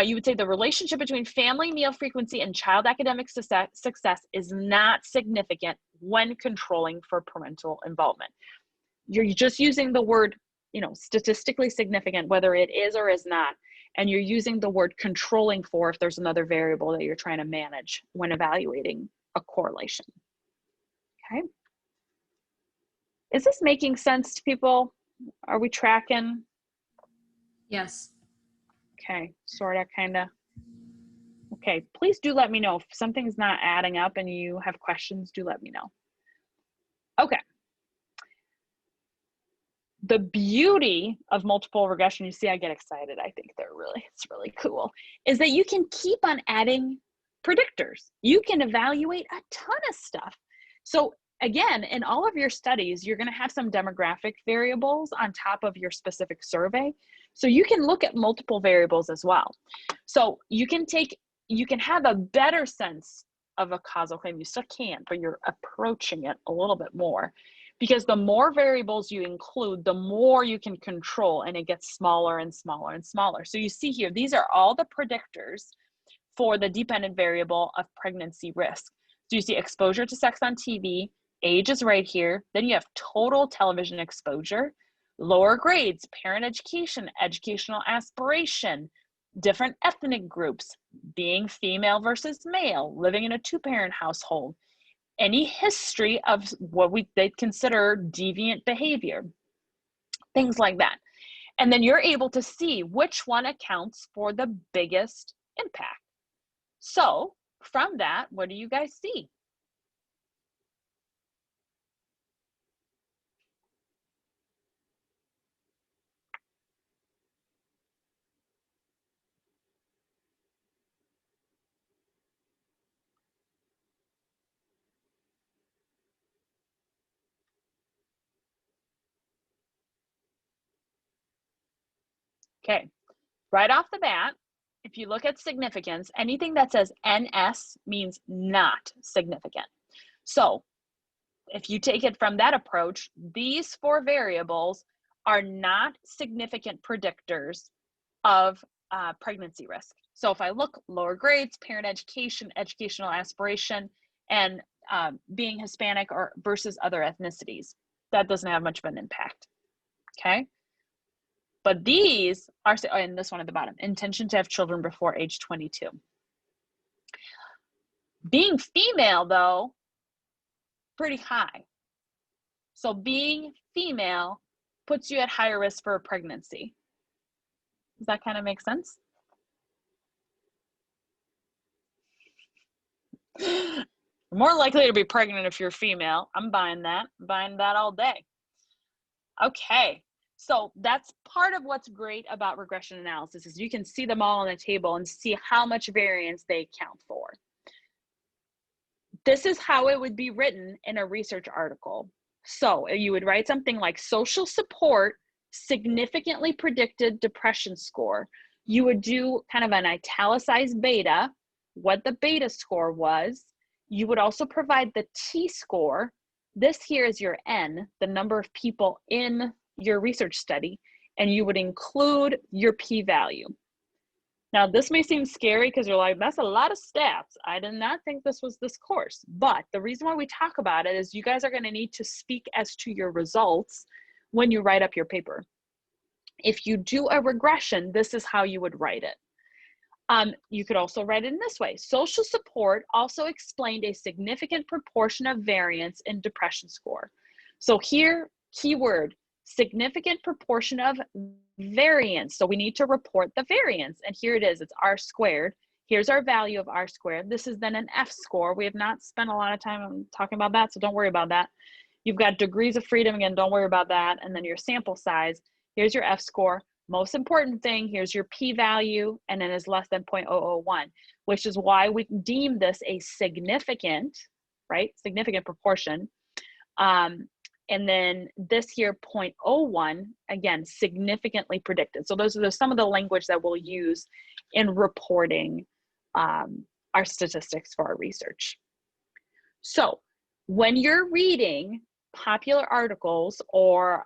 you would say the relationship between family meal frequency and child academic success is not significant when controlling for parental involvement. You're just using the word, statistically significant, whether it is or is not, and you're using the word controlling for if there's another variable that you're trying to manage when evaluating a correlation. Okay. Is this making sense to people? Are we tracking? Yes. Okay, sort of, kind of. Okay, please do let me know if something's not adding up and you have questions, do let me know. Okay. The beauty of multiple regression, you see I get excited, I think it's really cool, is that you can keep on adding predictors. You can evaluate a ton of stuff. So again, in all of your studies, you're gonna have some demographic variables on top of your specific survey. So you can look at multiple variables as well. So you can have a better sense of a causal claim. You still can, but you're approaching it a little bit more, because the more variables you include, the more you can control, and it gets smaller and smaller and smaller. So you see here, these are all the predictors for the dependent variable of pregnancy risk. So you see exposure to sex on TV, age is right here. Then you have total television exposure, lower grades, parent education, educational aspiration, different ethnic groups, being female versus male, living in a two-parent household, any history of what they consider deviant behavior, things like that. And then you're able to see which one accounts for the biggest impact. So from that, what do you guys see? Okay, right off the bat, if you look at significance, anything that says NS means not significant. So if you take it from that approach, these 4 variables are not significant predictors of pregnancy risk. So if I look lower grades, parent education, educational aspiration, and being Hispanic or versus other ethnicities, that doesn't have much of an impact, okay? But these are, and this one at the bottom, intention to have children before age 22. Being female, though, pretty high. So being female puts you at higher risk for a pregnancy. Does that kind of make sense? You're more likely to be pregnant if you're female. I'm buying that. I'm buying that all day. Okay, so that's part of what's great about regression analysis is you can see them all on the table and see how much variance they account for. This is how it would be written in a research article. So you would write something like social support significantly predicted depression score. You would do kind of an italicized beta, what the beta score was. You would also provide the t-score. This here is your n, the number of people in your research study, and you would include your p-value. Now, this may seem scary because you're like, that's a lot of stats. I did not think this was this course. But the reason why we talk about it is you guys are going to need to speak as to your results when you write up your paper. If you do a regression, this is how you would write it. You could also write it in this way. Social support also explained a significant proportion of variance in depression score. So here, keyword, significant proportion of variance. So we need to report the variance. And here it is, it's R squared. Here's our value of R squared. This is then an F score. We have not spent a lot of time on talking about that, so don't worry about that. You've got degrees of freedom, again, don't worry about that. And then your sample size. Here's your F score. Most important thing, here's your p-value, and then is less than 0.001, which is why we deem this a significant, right? Significant proportion. And then this here, 0.01, again, significantly predicted. So those are some of the language that we'll use in reporting our statistics for our research. So when you're reading popular articles or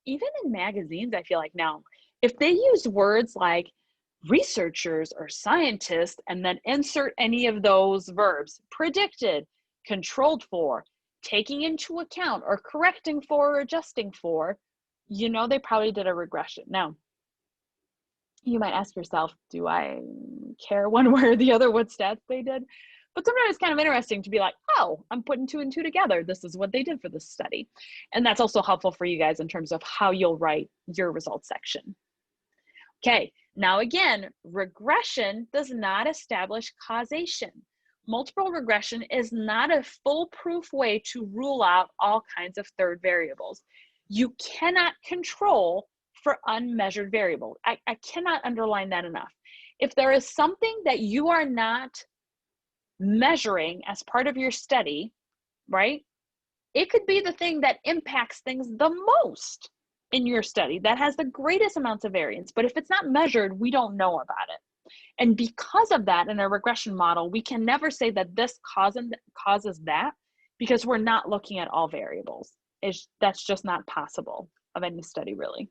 even in magazines, I feel like now, if they use words like researchers or scientists and then insert any of those verbs, predicted, controlled for, taking into account, or correcting for, or adjusting for, you know they probably did a regression. Now, you might ask yourself, do I care one way or the other what stats they did? But sometimes it's kind of interesting to be like, oh, I'm putting 2 and 2 together. This is what they did for this study. And that's also helpful for you guys in terms of how you'll write your results section. Okay, now again, regression does not establish causation. Multiple regression is not a foolproof way to rule out all kinds of third variables. You cannot control for unmeasured variables. I cannot underline that enough. If there is something that you are not measuring as part of your study, right? It could be the thing that impacts things the most in your study, that has the greatest amounts of variance. But if it's not measured, we don't know about it. And because of that, in a regression model, we can never say that this causes that, because we're not looking at all variables. That's just not possible of any study, really.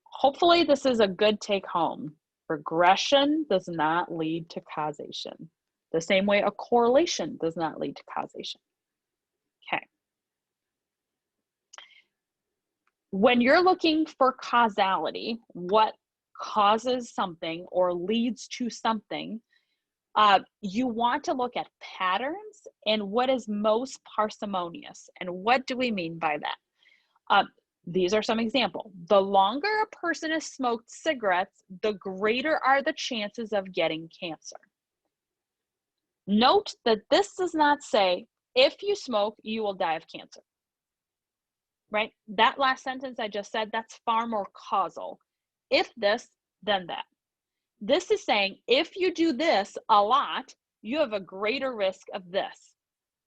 Hopefully this is a good take home. Regression does not lead to causation. The same way a correlation does not lead to causation. Okay. When you're looking for causality, what causes something or leads to something, you want to look at patterns and what is most parsimonious. And what do we mean by that? These are some examples. The longer a person has smoked cigarettes, the greater are the chances of getting cancer. Note that this does not say, if you smoke, you will die of cancer. Right? That last sentence I just said, that's far more causal. If this, then that. This is saying, if you do this a lot, you have a greater risk of this.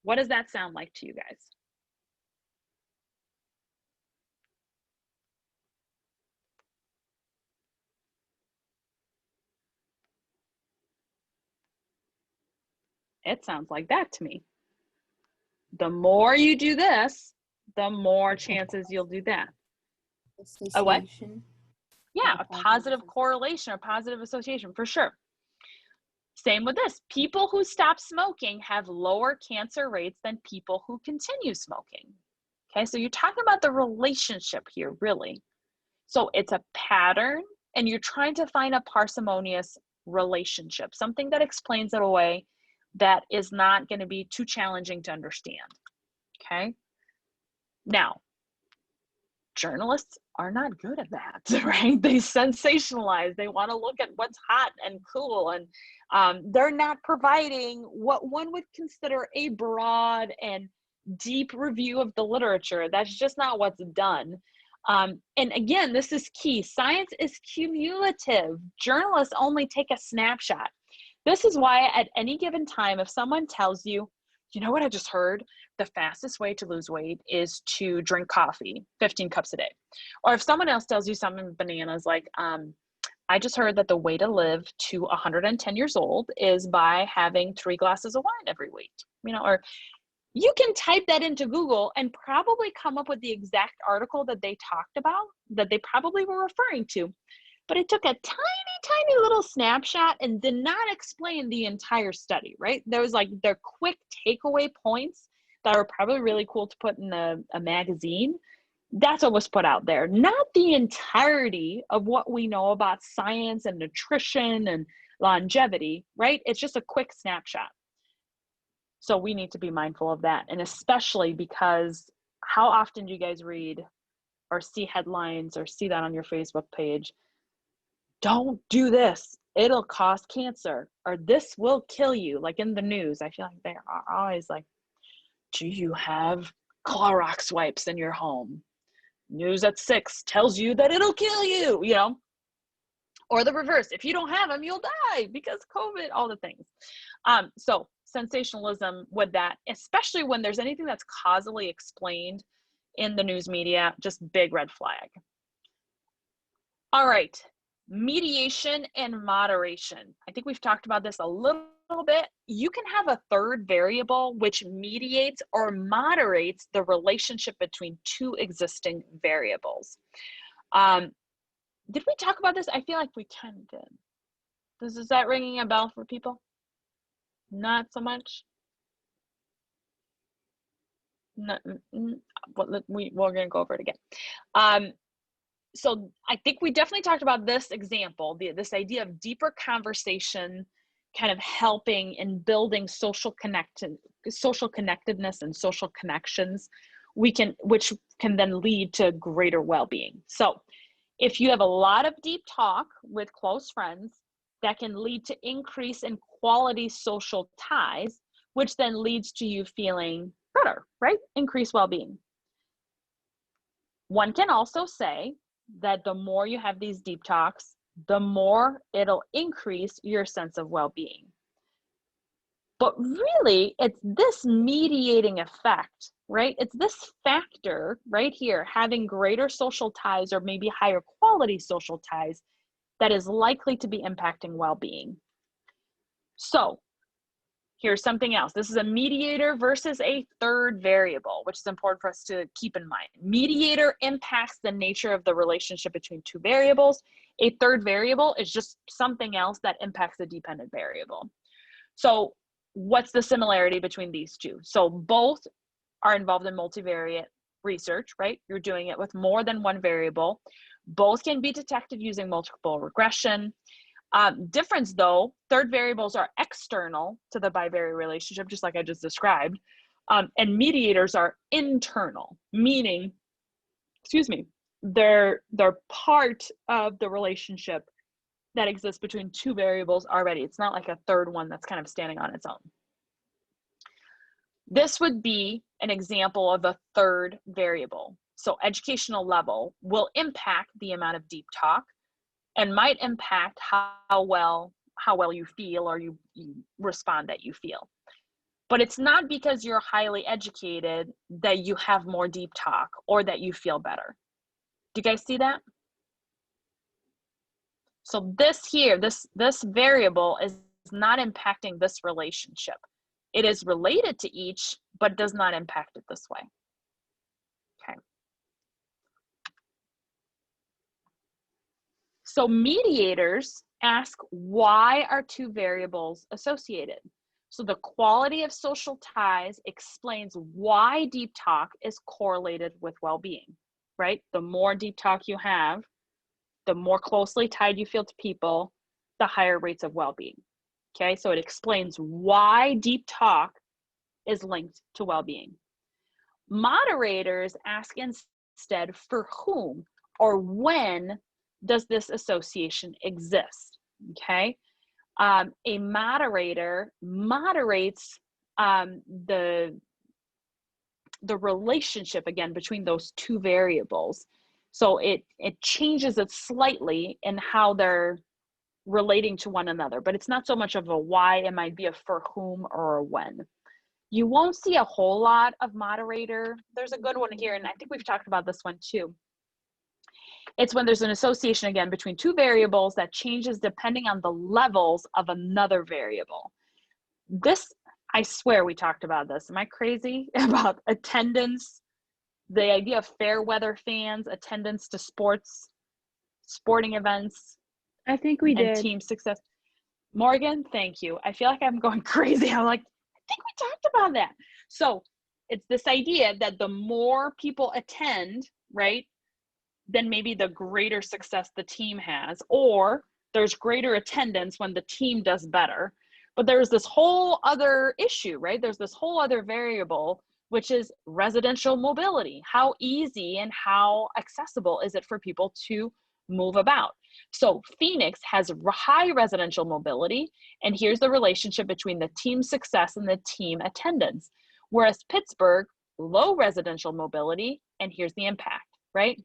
What does that sound like to you guys? It sounds like that to me. The more you do this, the more chances you'll do that. A what? Yeah, a positive correlation, a positive association, for sure. Same with this. People who stop smoking have lower cancer rates than people who continue smoking. Okay, so you're talking about the relationship here, really. So it's a pattern, and you're trying to find a parsimonious relationship, something that explains it away that is not going to be too challenging to understand. Okay. Now, journalists are not good at that, right? They sensationalize. They want to look at what's hot and cool, and they're not providing what one would consider a broad and deep review of the literature. That's just not what's done. And again, this is key. Science is cumulative. Journalists only take a snapshot. This is why at any given time, if someone tells you, you know what I just heard? The fastest way to lose weight is to drink coffee, 15 cups a day. Or if someone else tells you something bananas like, I just heard that the way to live to 110 years old is by having 3 glasses of wine every week, you know, or you can type that into Google and probably come up with the exact article that they talked about, that they probably were referring to. But it took a tiny little snapshot and did not explain the entire study, right? There was like their quick takeaway points that were probably really cool to put in a magazine. That's what was put out there, not the entirety of what we know about science and nutrition and longevity, right? It's just a quick snapshot. So we need to be mindful of that. And especially because how often do you guys read or see headlines or see that on your Facebook page? Don't do this. It'll cause cancer, or this will kill you. Like in the news, I feel like they are always like, do you have Clorox wipes in your home? News at 6 tells you that it'll kill you, you know? Or the reverse. If you don't have them, you'll die because COVID, all the things. So sensationalism with that, especially when there's anything that's causally explained in the news media, just big red flag. All right, mediation and moderation. I think we've talked about this a little bit. You can have a third variable which mediates or moderates the relationship between 2 existing variables. Did we talk about this? I feel like we kind of did. Is that ringing a bell for people? Not so much. No, we're going to go over it again. So I think we definitely talked about this example, this idea of deeper conversation, kind of helping in building social connectedness and social connections, which can then lead to greater well-being. So if you have a lot of deep talk with close friends, that can lead to increase in quality social ties, which then leads to you feeling better, right? Increased well-being. One can also say that the more you have these deep talks, the more it'll increase your sense of well-being. But really, it's this mediating effect, right? It's this factor right here, having greater social ties or maybe higher quality social ties, that is likely to be impacting well-being. So here's something else. This is a mediator versus a third variable, which is important for us to keep in mind. Mediator impacts the nature of the relationship between 2 variables. A third variable is just something else that impacts a dependent variable. So what's the similarity between these 2? So both are involved in multivariate research, right? You're doing it with more than one variable. Both can be detected using multiple regression. Difference though, third variables are external to the bivariate relationship, just like I just described, and mediators are internal, meaning, they're part of the relationship that exists between 2 variables already. It's not like a third one that's kind of standing on its own. This would be an example of a third variable. So educational level will impact the amount of deep talk and might impact how well you feel or you respond that you feel. But it's not because you're highly educated that you have more deep talk or that you feel better. Do you guys see that? So this here, this variable is not impacting this relationship. It is related to each, but does not impact it this way. Okay. So mediators ask, why are 2 variables associated? So the quality of social ties explains why deep talk is correlated with well-being, right? The more deep talk you have, The more closely tied you feel to people, the higher rates of well-being. Okay, so it explains why deep talk is linked to well-being. Moderators ask instead, for whom or when does this association exist? Okay, a moderator moderates the relationship again between those two variables. So it changes it slightly in how they're relating to one another, but it's not so much of a why, it might be a for whom or a when. You won't see a whole lot of moderator. There's a good one here, and I think we've talked about this one too. It's when there's an association again between two variables that changes depending on the levels of another variable. This, I swear we talked about this. Am I crazy about attendance? The idea of fair weather fans, attendance to sporting events. I think we and did. Team success. Morgan, thank you. I feel like I'm going crazy. I'm like, I think we talked about that. So it's this idea that the more people attend, right, then maybe the greater success the team has, or there's greater attendance when the team does better. But there's this whole other issue, right? There's this whole other variable, which is residential mobility. How easy and how accessible is it for people to move about? So Phoenix has high residential mobility, and here's the relationship between the team success and the team attendance. Whereas Pittsburgh, low residential mobility, and here's the impact, right?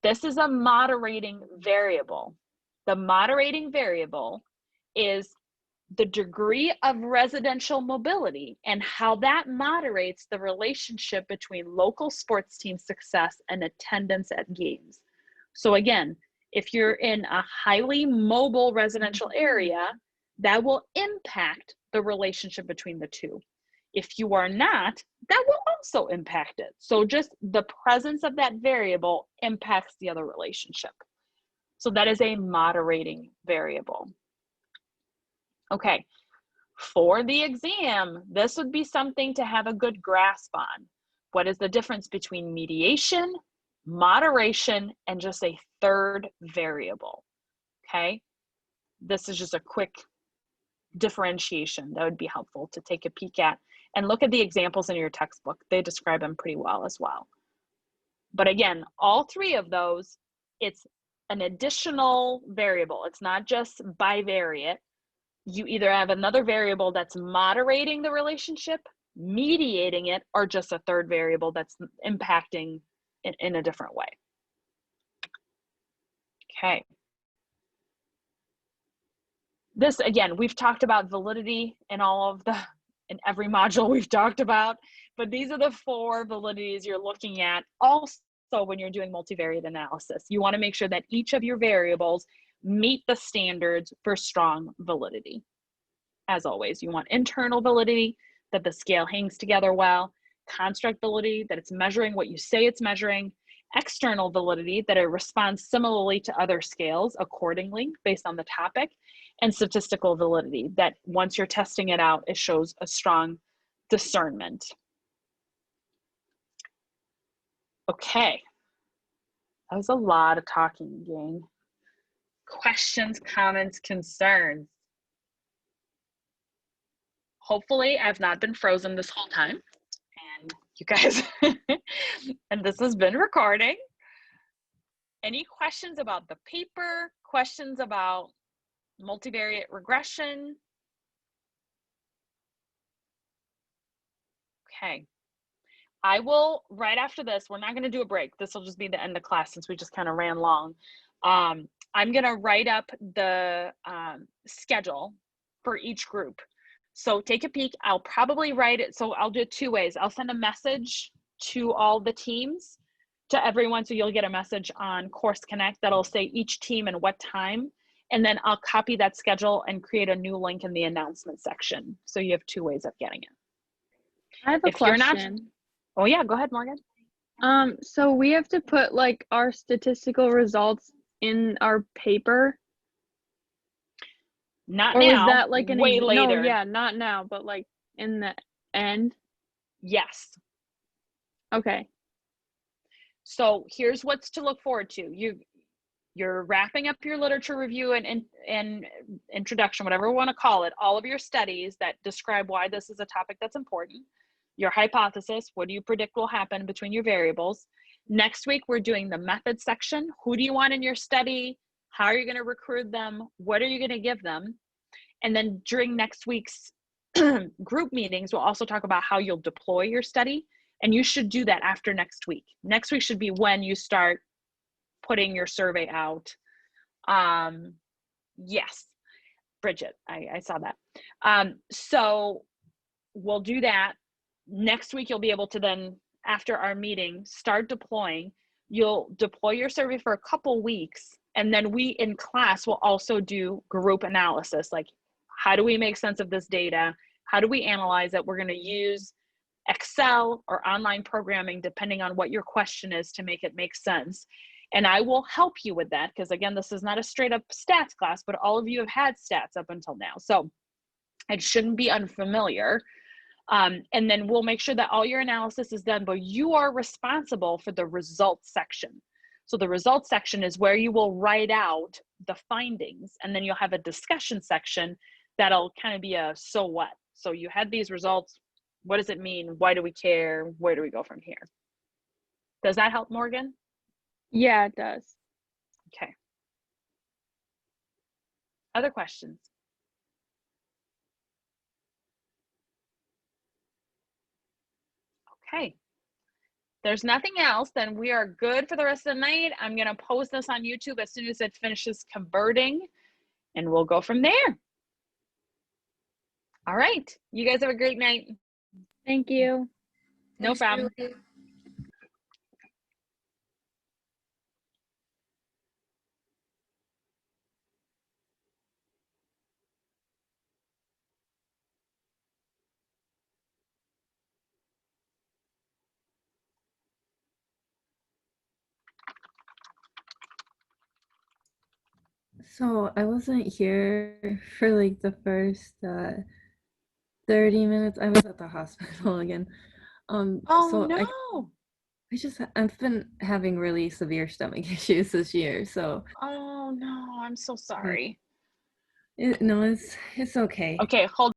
This is a moderating variable. The moderating variable is the degree of residential mobility and how that moderates the relationship between local sports team success and attendance at games. So again, if you're in a highly mobile residential area, that will impact the relationship between the two. If you are not, that will also impact it. So just the presence of that variable impacts the other relationship. So that is a moderating variable. Okay, for the exam, this would be something to have a good grasp on. What is the difference between mediation, moderation, and just a third variable? Okay, this is just a quick differentiation that would be helpful to take a peek at, and look at the examples in your textbook. They describe them pretty well as well. But again, all three of those, it's an additional variable. It's not just bivariate. You either have another variable that's moderating the relationship, mediating it, or just a third variable that's impacting it in a different way. Okay. This, again, we've talked about validity in in every module we've talked about, but these are the 4 validities you're looking at. Also, when you're doing multivariate analysis, you want to make sure that each of your variables meet the standards for strong validity. As always, you want internal validity, that the scale hangs together well, construct validity, that it's measuring what you say it's measuring, external validity, that it responds similarly to other scales accordingly based on the topic, and statistical validity, that once you're testing it out, it shows a strong discernment. Okay, that was a lot of talking, gang. Questions, comments, concerns? Hopefully I've not been frozen this whole time, and you guys, and this has been recording. Any questions about the paper? Questions about multivariate regression? Okay. I will, right after this, we're not going to do a break. This will just be the end of class since we just kind of ran long. I'm going to write up the schedule for each group. So take a peek. I'll probably write it. So I'll do it 2 ways. I'll send a message to all the teams, to everyone. So you'll get a message on Course Connect that'll say each team and what time. And then I'll copy that schedule and create a new link in the announcement section. So you have 2 ways of getting it. I have a question. Oh yeah, go ahead, Morgan. So we have to put like our statistical results in our paper? Not or now, is that like an way later. No, yeah, not now, but like in the end? Yes. Okay. So here's what's to look forward to. You're wrapping up your literature review and introduction, whatever we want to call it, all of your studies that describe why this is a topic that's important. Your hypothesis, what do you predict will happen between your variables? Next week, we're doing the method section. Who do you want in your study? How are you going to recruit them? What are you going to give them? And then during next week's group meetings, we'll also talk about how you'll deploy your study. And you should do that after next week. Next week should be when you start putting your survey out. Yes, Bridget, I saw that. So we'll do that. Next week, you'll be able to then, after our meeting, start deploying. You'll deploy your survey for a couple weeks, and then we in class will also do group analysis. Like, how do we make sense of this data? How do we analyze it? We're going to use Excel or online programming, depending on what your question is, to make it make sense. And I will help you with that, because again, this is not a straight up stats class, but all of you have had stats up until now. So it shouldn't be unfamiliar. And then we'll make sure that all your analysis is done, but you are responsible for the results section. So the results section is where you will write out the findings, and then you'll have a discussion section that'll kind of be a so what. So you had these results. What does it mean? Why do we care? Where do we go from here? Does that help, Morgan? Yeah, it does. Okay. Other questions? Okay. There's nothing else, then we are good for the rest of the night. I'm going to post this on YouTube as soon as it finishes converting, and we'll go from there. All right. You guys have a great night. Thank you. No problem. So I wasn't here for like the first 30 minutes. I was at the hospital again. Oh so no. I've been having really severe stomach issues this year. So Oh no, I'm so sorry. no, it's okay. Okay, hold